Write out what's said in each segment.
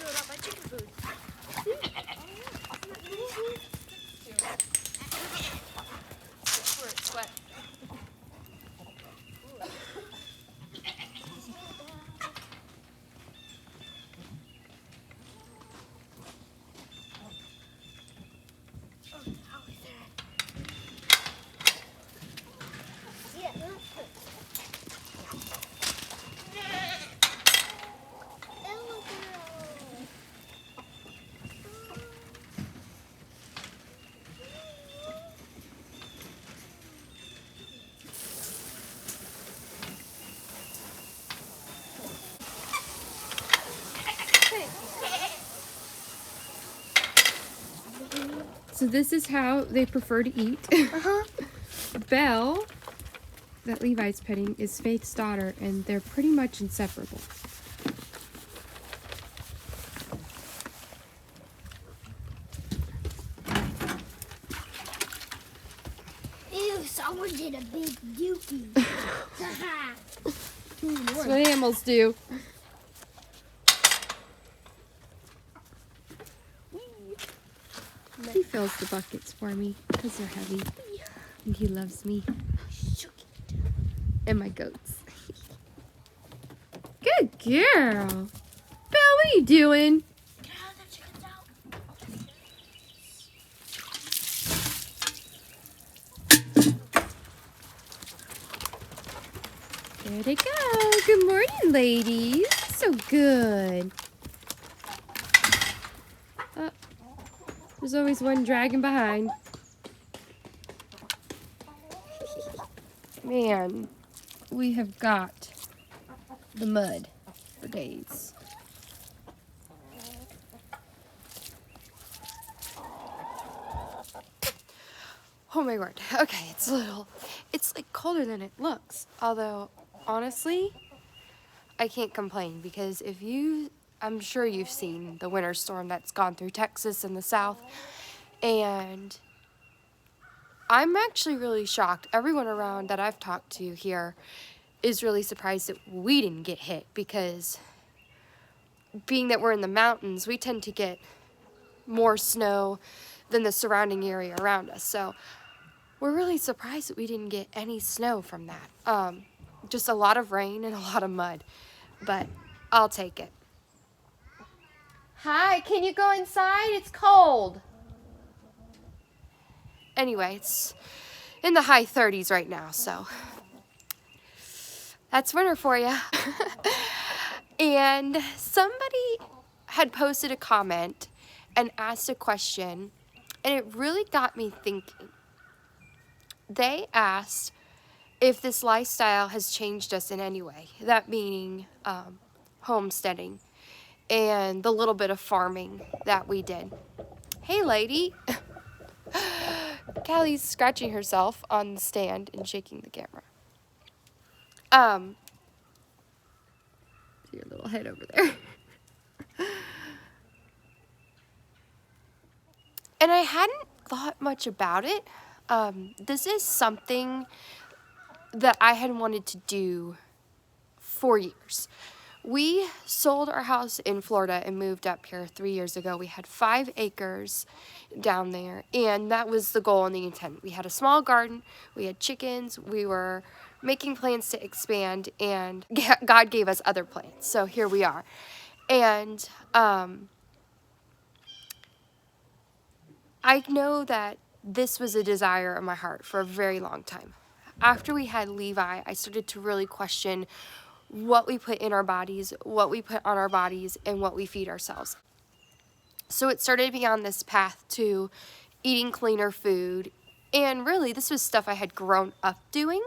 fill it up by chicken food. See? Sweat. So this is how they prefer to eat. Belle, that Levi's petting, is Faith's daughter, and they're pretty much inseparable. Ew, someone did a big dookie. That's what animals do. He fills the buckets for me because they're heavy, and he loves me and my goats. Good girl. Belle, what are you doing? Get out of the chickens out. There they go. Good morning, ladies. So good. There's always one dragging behind. Man, we have got the mud for days. Oh my word. Okay, it's like colder than it looks. Although, honestly, I can't complain because I'm sure you've seen the winter storm that's gone through Texas and the South, and I'm actually really shocked. Everyone around that I've talked to here is really surprised that we didn't get hit because being that we're in the mountains, we tend to get more snow than the surrounding area around us. So we're really surprised that we didn't get any snow from that. Just a lot of rain and a lot of mud, but I'll take it. Hi, can you go inside? It's cold. Anyway, it's in the high 30s right now, so that's winter for you. And somebody had posted a comment and asked a question, and it really got me thinking. They asked if this lifestyle has changed us in any way, that meaning homesteading and the little bit of farming that we did. Hey, lady. Callie's scratching herself on the stand and shaking the camera. Your little head over there. And I hadn't thought much about it. This is something that I had wanted to do for years. We sold our house in Florida and moved up here 3 years ago. We had 5 acres down there, and that was the goal and the intent. We had a small garden, we had chickens, we were making plans to expand, and God gave us other plans, so here we are. And I know that this was a desire in my heart for a very long time. After we had Levi, I started to really question what we put in our bodies, what we put on our bodies, and what we feed ourselves. So it started me on this path to eating cleaner food, and really this was stuff I had grown up doing,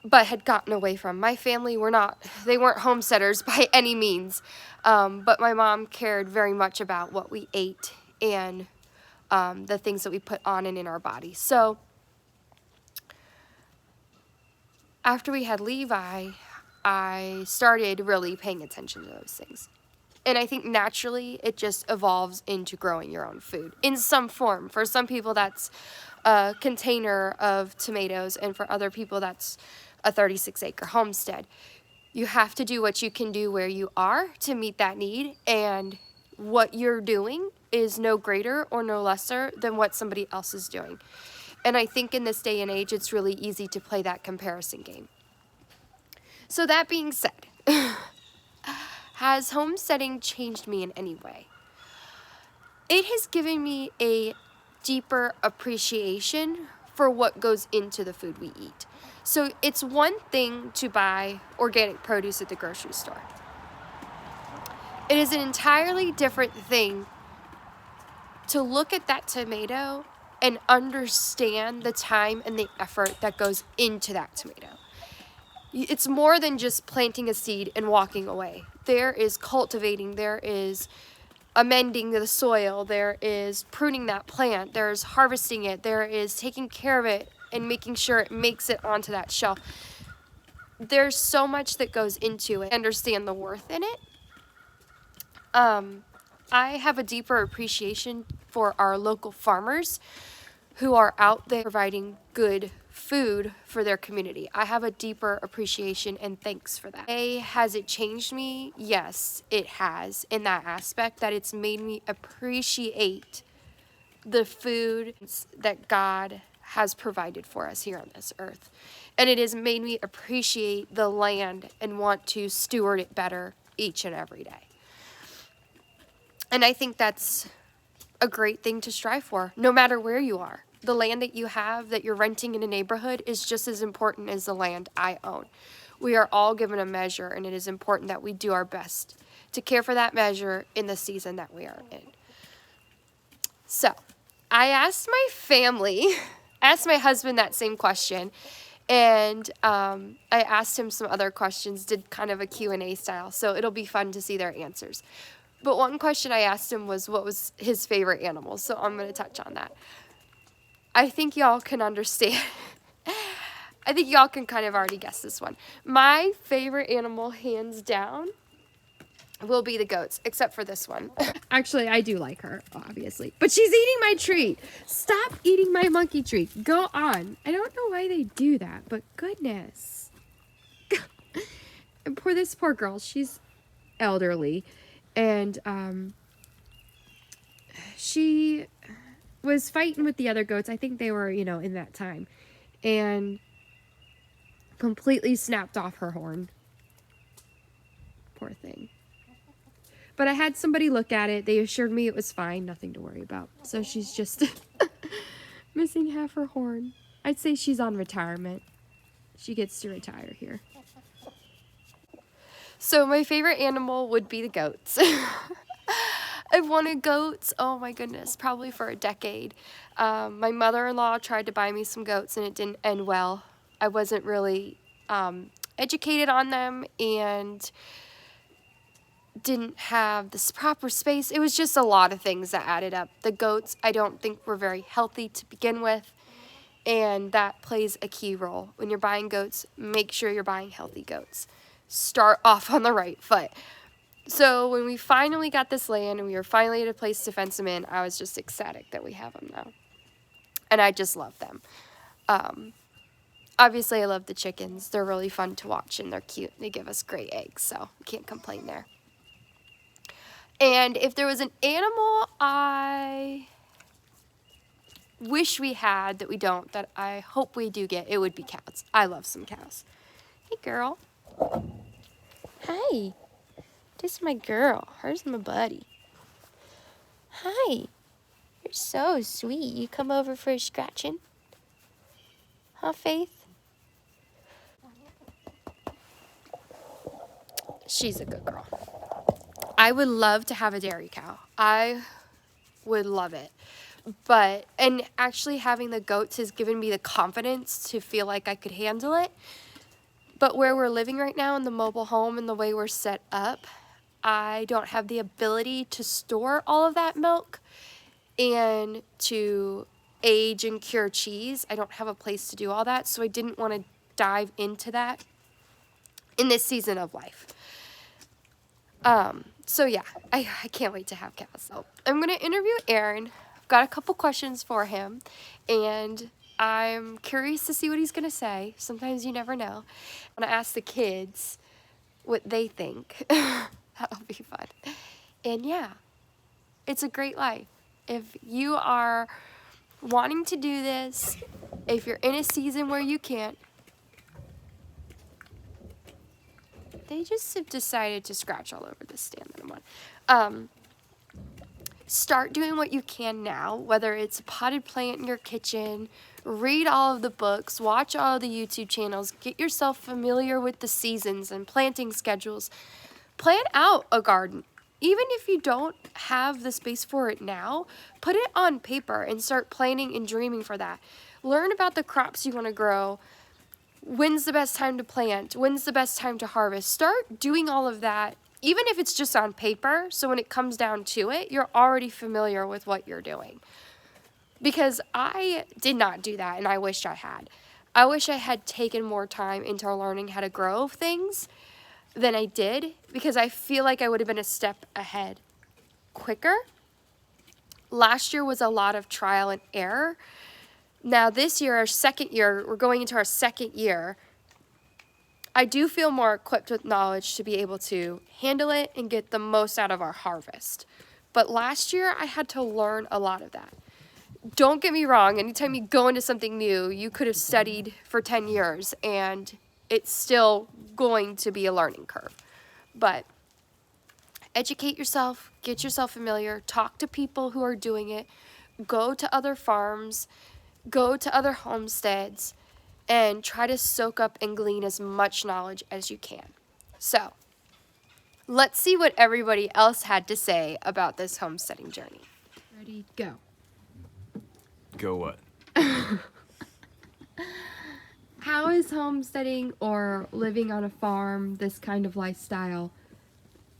but had gotten away from. My family they weren't homesteaders by any means, but my mom cared very much about what we ate and the things that we put on and in our body. So after we had Levi, I started really paying attention to those things. And I think naturally it just evolves into growing your own food in some form. For some people that's a container of tomatoes, and for other people that's a 36-acre homestead. You have to do what you can do where you are to meet that need, and what you're doing is no greater or no lesser than what somebody else is doing. And I think in this day and age, it's really easy to play that comparison game. So that being said, has homesteading changed me in any way? It has given me a deeper appreciation for what goes into the food we eat. So it's one thing to buy organic produce at the grocery store. It is an entirely different thing to look at that tomato and understand the time and the effort that goes into that tomato. It's more than just planting a seed and walking away. There is cultivating, there is amending the soil, there is pruning that plant, there's harvesting it, there is taking care of it and making sure it makes it onto that shelf. There's so much that goes into it. Understand the worth in it. I have a deeper appreciation for our local farmers who are out there providing good food for their community. I have a deeper appreciation and thanks for that. Has it changed me? Yes, it has, in that aspect that it's made me appreciate the food that God has provided for us here on this earth. And it has made me appreciate the land and want to steward it better each and every day. And I think that's a great thing to strive for, no matter where you are. The land that you have, that you're renting in a neighborhood, is just as important as the land I own. We are all given a measure, and it is important that we do our best to care for that measure in the season that we are in. So, I asked my family, asked my husband that same question, and I asked him some other questions, did kind of a Q&A style, so it'll be fun to see their answers. But one question I asked him was what was his favorite animal, so I'm going to touch on that. I think y'all can understand. I think y'all can kind of already guess this one. My favorite animal, hands down, will be the goats, except for this one. Actually, I do like her, obviously. But she's eating my treat. Stop eating my monkey treat. Go on. I don't know why they do that, but goodness. And this poor girl, she's elderly. And she was fighting with the other goats. I think they were, in that time. And completely snapped off her horn. Poor thing. But I had somebody look at it. They assured me it was fine. Nothing to worry about. So she's just missing half her horn. I'd say she's on retirement. She gets to retire here. So my favorite animal would be the goats. I've wanted goats, oh my goodness, probably for a decade. My mother-in-law tried to buy me some goats and it didn't end well. I wasn't really educated on them and didn't have this proper space. It was just a lot of things that added up. The goats, I don't think were very healthy to begin with, and that plays a key role. When you're buying goats, make sure you're buying healthy goats. Start off on the right foot. So when we finally got this land and we were finally at a place to fence them in, I was just ecstatic that we have them now. And I just love them. Obviously, I love the chickens. They're really fun to watch and they're cute. They give us great eggs, so can't complain there. And if there was an animal I wish we had that we don't, that I hope we do get, it would be cows. I love some cows. Hey, girl. Hi. This is my girl. Here's my buddy. Hi. You're so sweet. You come over for a scratching? Huh, Faith? She's a good girl. I would love to have a dairy cow. I would love it. And actually having the goats has given me the confidence to feel like I could handle it. But where we're living right now in the mobile home and the way we're set up, I don't have the ability to store all of that milk and to age and cure cheese. I don't have a place to do all that, so I didn't want to dive into that in this season of life. So yeah, I can't wait to have cows. So I'm going to interview Aaron. I've got a couple questions for him, and I'm curious to see what he's going to say. Sometimes you never know. I'm going to ask the kids what they think. That'll be fun. And yeah, it's a great life. If you are wanting to do this, if you're in a season where you can't, they just have decided to scratch all over this stand that I'm on. Start doing what you can now, whether it's a potted plant in your kitchen, read all of the books, watch all of the YouTube channels, get yourself familiar with the seasons and planting schedules. Plan out a garden. Even if you don't have the space for it now, put it on paper and start planning and dreaming for that. Learn about the crops you want to grow. When's the best time to plant? When's the best time to harvest? Start doing all of that, even if it's just on paper, so when it comes down to it, you're already familiar with what you're doing. Because I did not do that, and I wish I had. I wish I had taken more time into learning how to grow things than I did, because I feel like I would have been a step ahead quicker. Last year was a lot of trial and error. Now this year, our second year, we're going into our second year. I do feel more equipped with knowledge to be able to handle it and get the most out of our harvest. But last year, I had to learn a lot of that. Don't get me wrong, anytime you go into something new, you could have studied for 10 years and it's still going to be a learning curve. But educate yourself, get yourself familiar, talk to people who are doing it, go to other farms, go to other homesteads, and try to soak up and glean as much knowledge as you can. So, let's see what everybody else had to say about this homesteading journey. Ready, go. Go what? How is homesteading or living on a farm, this kind of lifestyle,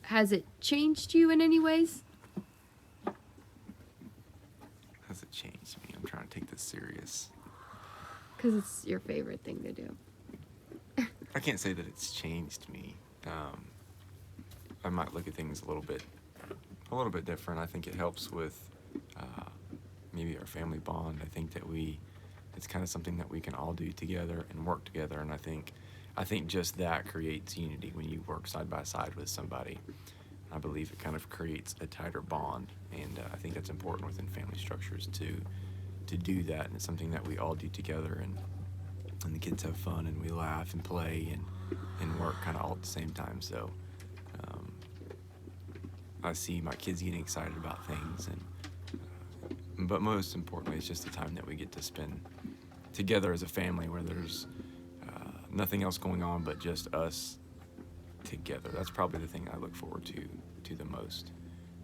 has it changed you in any ways? Has it changed me? I'm trying to take this serious. Because it's your favorite thing to do. I can't say that it's changed me. I might look at things a little bit different. I think it helps with maybe our family bond. I think that it's kind of something that we can all do together and work together. And I think just that creates unity when you work side by side with somebody. I believe it kind of creates a tighter bond, and I think that's important within family structures to do that. And it's something that we all do together, and the kids have fun, and we laugh and play and work kind of all at the same time. So I see my kids getting excited about things, but most importantly, it's just the time that we get to spend together as a family, where there's nothing else going on but just us together. That's probably the thing I look forward to the most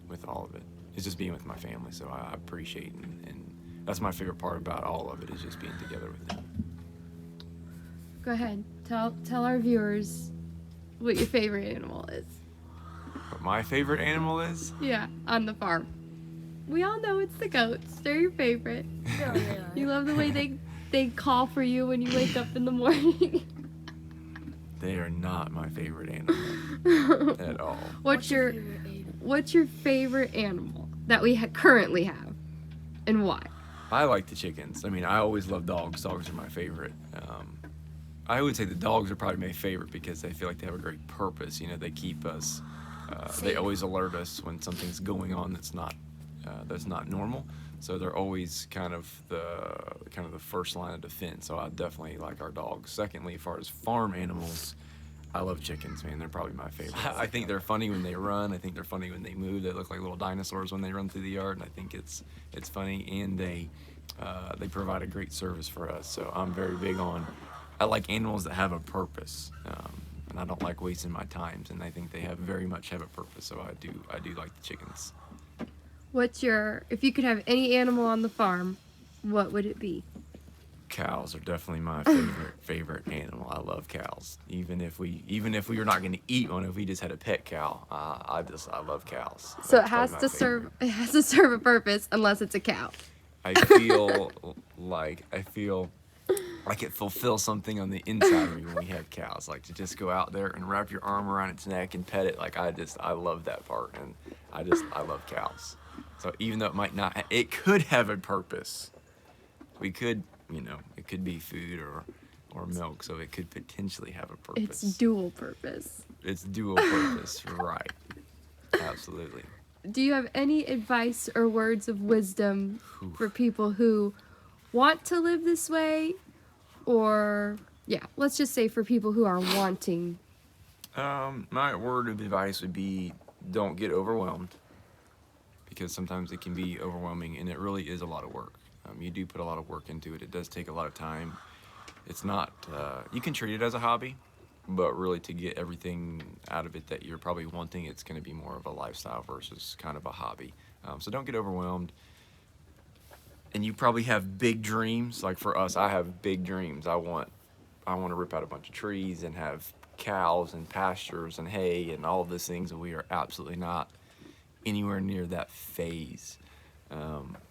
with all of it. It's just being with my family, so I appreciate and that's my favorite part about all of it, is just being together with them. Go ahead. Tell our viewers what your favorite animal is. What my favorite animal is? Yeah, on the farm. We all know it's the goats. They're your favorite. Yeah, they are. You love the way they call for you when you wake up in the morning. They are not my favorite animal at all. What's your favorite animal? What's your favorite animal that we currently have, and why? I like the chickens. I mean, I always love dogs. Dogs are my favorite. I would say the dogs are probably my favorite because I feel like they have a great purpose. You know, they keep us. They always alert us when something's going on that's not normal. So they're always kind of the first line of defense. So I definitely like our dogs. Secondly, as far as farm animals, I love chickens, man. They're probably my favorite. I think they're funny when they run. I think they're funny when they move. They look like little dinosaurs when they run through the yard, and I think it's funny. And they provide a great service for us. So I'm very big on. I like animals that have a purpose, and I don't like wasting my times. And I think they very much have a purpose. So I do like the chickens. If you could have any animal on the farm, what would it be? Cows are definitely my favorite animal. I love cows. Even if we were not going to eat one, if we just had a pet cow, I love cows. So That's it has probably to my favorite. serve a purpose, unless it's a cow. I feel like it fulfills something on the inside of me when we have cows. Like to just go out there and wrap your arm around its neck and pet it. Like I love that part, and I love cows. So even though it could have a purpose. We could, it could be food or or milk, so it could potentially have a purpose. It's dual purpose. It's dual purpose, right? Absolutely. Do you have any advice or words of wisdom for people who want to live this way, or let's just say for people who are wanting? My word of advice would be don't get overwhelmed, because sometimes it can be overwhelming and it really is a lot of work. You do put a lot of work into it. It does take a lot of time. It's not, you can treat it as a hobby, but really to get everything out of it that you're probably wanting, it's going to be more of a lifestyle versus kind of a hobby. So don't get overwhelmed. And you probably have big dreams. Like for us, I have big dreams. I want to rip out a bunch of trees and have cows and pastures and hay and all of those things, and we are absolutely not anywhere near that phase.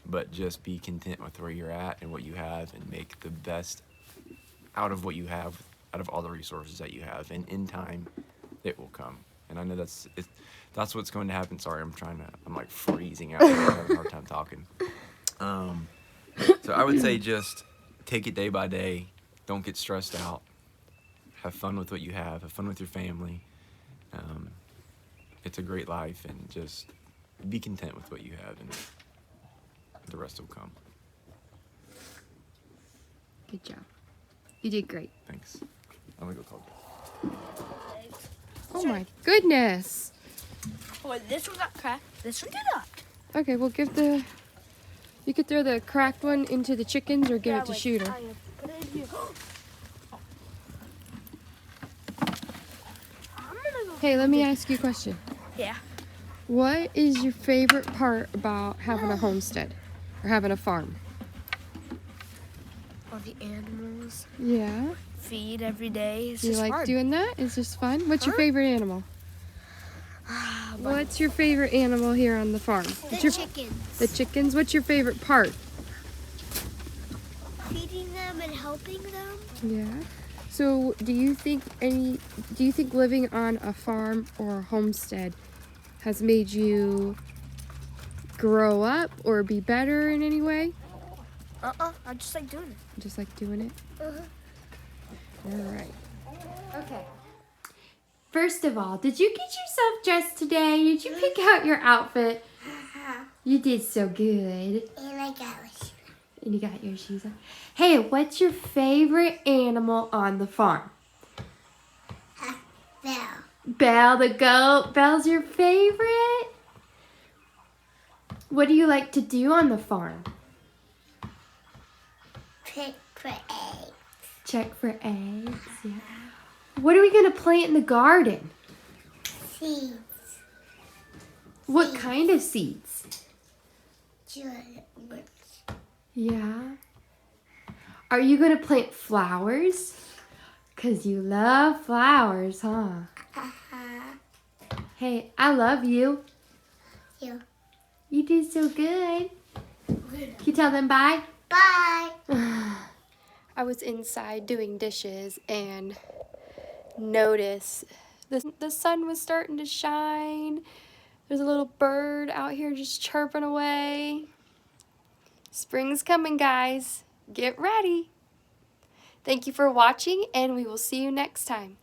But just be content with where you're at and what you have, and make the best out of what you have, out of all the resources that you have, and in time it will come. And I know that's what's going to happen. Sorry, I'm like freezing out. I'm having a hard time talking. So I would say just take it day by day. Don't get stressed out. Have fun with what you have fun with your family. It's a great life, and just be content with what you have, and the rest will come. Good job. You did great. Thanks. I'm gonna go call you. Oh my goodness. Oh, this one got cracked. This one did not. Okay, well you could throw the cracked one into the chickens or give it to Shooter. Put it in here. Hey, let me ask you a question. Yeah. What is your favorite part about having a homestead or having a farm? All the animals. Yeah. Feed every day. It's You just like fun. doing that? It's just fun. What's your favorite animal? What's your favorite animal here on the farm? The chickens. The chickens. What's your favorite part? Feeding them and helping them. Yeah. So, do you think living on a farm or a homestead has made you grow up or be better in any way? I just like doing it. Just like doing it? Uh-huh. All right. Okay. First of all, did you get yourself dressed today? Did you pick out your outfit? You did so good. And I got my shoes. And you got your shoes on. Hey, what's your favorite animal on the farm? Bell. Belle the goat. Belle's your favorite? What do you like to do on the farm? Pick for eggs. Check for eggs. Yeah. What are we going to plant in the garden? Seeds. What kind of seeds? Tulips. Yeah. Are you going to plant flowers? 'Cause you love flowers, huh? Hey, I love you. You. You did so good. Can you tell them bye? Bye. I was inside doing dishes and noticed the sun was starting to shine. There's a little bird out here just chirping away. Spring's coming, guys. Get ready. Thank you for watching, and we will see you next time.